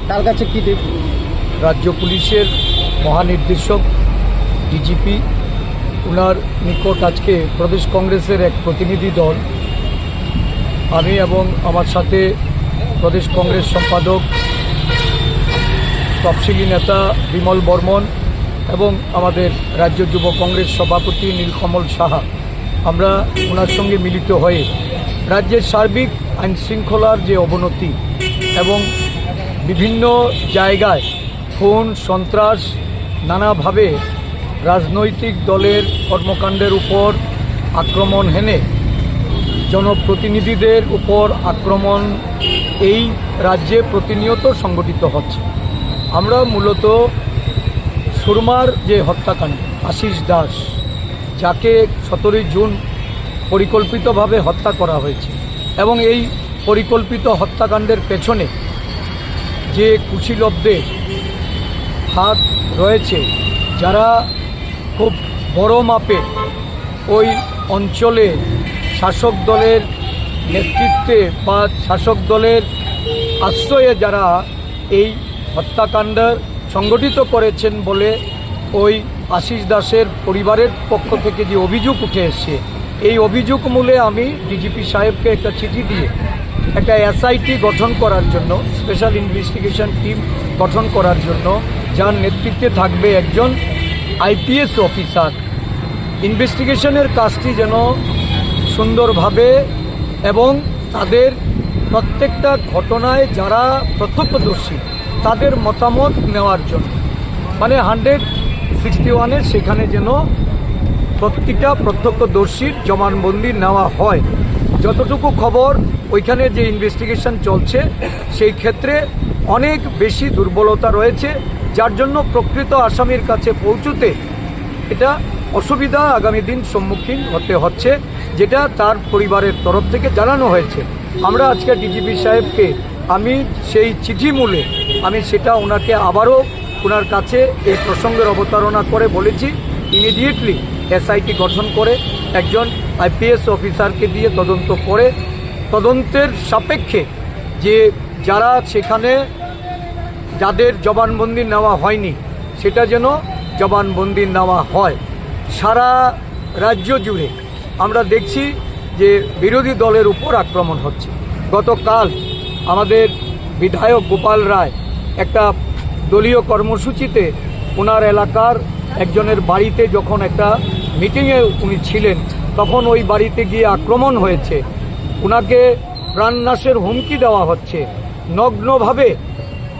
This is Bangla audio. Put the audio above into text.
তার কাছে কি রাজ্য পুলিশের মহানির্দেশক ডিজিপি ওনার নিকট আজকে প্রদেশ কংগ্রেসের এক প্রতিনিধি দল, আমি এবং আমার সাথে প্রদেশ কংগ্রেস সম্পাদক তফসিলি নেতা বিমল বর্মন এবং আমাদের রাজ্য যুব কংগ্রেস সভাপতি নীলকমল সাহা, আমরা ওনার সঙ্গে মিলিত হয়ে রাজ্যের সার্বিক আইন শৃঙ্খলার যে অবনতি এবং বিভিন্ন জায়গায় খুন সন্ত্রাস নানাভাবে রাজনৈতিক দলের কর্মকাণ্ডের উপর আক্রমণ হেনে জনপ্রতিনিধিদের উপর আক্রমণ এই রাজ্যে প্রতিনিয়ত সংগঠিত হচ্ছে। আমরা মূলত সুরমার যে হত্যাকাণ্ড, আশিস দাস, যাকে 17 জুন পরিকল্পিতভাবে হত্যা করা হয়েছে এবং এই পরিকল্পিত হত্যাকাণ্ডের পেছনে যে কুশীলবদের হাত রয়েছে, যারা খুব বড় মাপে ওই অঞ্চলে শাসক দলের নেতৃত্বে বা শাসক দলের আশ্রয়ে যারা এই হত্যাকাণ্ড সংগঠিত করেছেন বলে ওই আশিস দাসের পরিবারের পক্ষ থেকে যে অভিযোগ উঠে এসছে, এই অভিযোগ মূলে আমি ডিজিপি সাহেবকে একটা চিঠি দিয়ে একটা এসআইটি গঠন করার জন্য, স্পেশাল ইনভেস্টিগেশন টিম গঠন করার জন্য, যার নেতৃত্বে থাকবে একজন আইপিএস অফিসার, ইনভেস্টিগেশনের কাজটি যেন সুন্দরভাবে এবং তাদের প্রত্যেকটা ঘটনায় যারা প্রত্যক্ষদর্শী তাদের মতামত নেওয়ার জন্য, মানে 161-এর সেখানে যেন প্রত্যেকটা প্রত্যক্ষদর্শীর জবানবন্দি নেওয়া হয়। যতটুকু খবর ওইখানে যে ইনভেস্টিগেশন চলছে সেই ক্ষেত্রে অনেক বেশি দুর্বলতা রয়েছে, যার জন্য প্রকৃত আসামির কাছে পৌঁছতে এটা অসুবিধা আগামী দিন সম্মুখীন হতে হচ্ছে, যেটা তার পরিবারের তরফ থেকে জানানো হয়েছে। আমরা আজকে ডিজিপি সাহেবকে আমি সেই চিঠি মূলে আমি সেটা ওনাকে আবারও ওনার কাছে এই প্রসঙ্গের অবতারণা করে বলেছি ইমিডিয়েটলি এসআইটি গঠন করে একজন আইপিএস অফিসারকে দিয়ে তদন্ত করে তদন্তের সাপেক্ষে যে যারা সেখানে যাদের জবানবন্দি নেওয়া হয়নি সেটা যেন জবানবন্দি নেওয়া হয়। সারা রাজ্য জুড়ে আমরা দেখছি যে বিরোধী দলের উপর আক্রমণ হচ্ছে। গতকাল আমাদের বিধায়ক গোপাল রায় একটা দলীয় কর্মসূচিতে ওনার এলাকার একজনের বাড়িতে যখন একটা মিটিংয়ে উনি ছিলেন, তখন ওই বাড়িতে গিয়ে আক্রমণ হয়েছে, ওনাকে প্রাণনাশের হুমকি দেওয়া হচ্ছে, নগ্নভাবে